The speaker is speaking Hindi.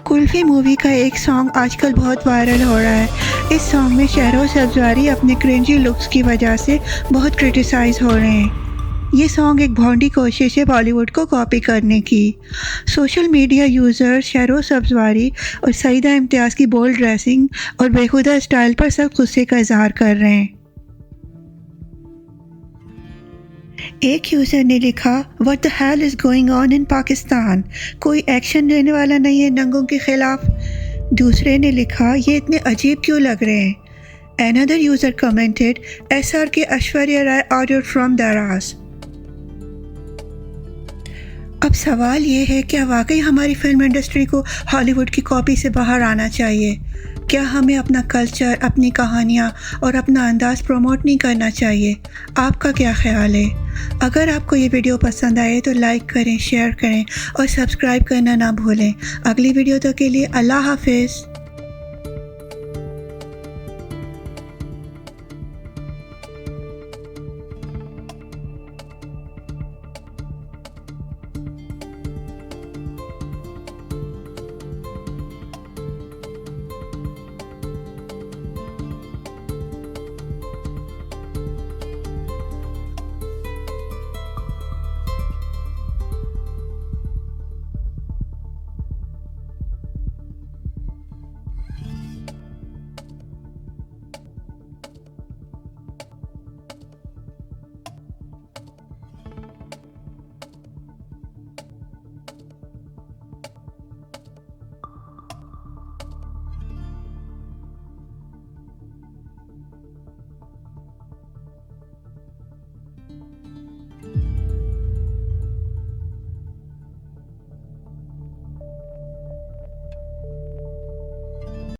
कुल्फी मूवी का एक सॉन्ग आजकल बहुत वायरल हो रहा है। इस सॉन्ग में शहरों सब्ज़वारी अपने क्रिंजी लुक्स की वजह से बहुत क्रिटिसाइज हो रहे हैं। ये सॉन्ग एक भोंडी कोशिश है बॉलीवुड को कॉपी करने की। सोशल मीडिया यूज़र्स शहरों सब्ज़वारी और सईदा इम्तियाज़ की बोल्ड ड्रेसिंग और बेहुदा स्टाइल पर सख्त गुस्से का इजहार कर रहे हैं। एक यूज़र ने लिखा, what the hell is going on in Pakistan, कोई एक्शन लेने वाला नहीं है नंगों के खिलाफ। दूसरे ने लिखा, ये इतने अजीब क्यों लग रहे हैं। अनदर यूज़र कमेंटेड, SR के ऐश्वर्या राय ऑर्डर फ्रॉम दराज। अब सवाल ये है, क्या वाकई हमारी फिल्म इंडस्ट्री को हॉलीवुड की कॉपी से बाहर आना चाहिए? क्या हमें अपना कल्चर, अपनी कहानियाँ और अपना अंदाज़ प्रमोट नहीं करना चाहिए? आपका क्या ख्याल है? अगर आपको ये वीडियो पसंद आए तो लाइक करें, शेयर करें और सब्सक्राइब करना ना भूलें। अगली वीडियो तक के लिए अल्लाह हाफिज़।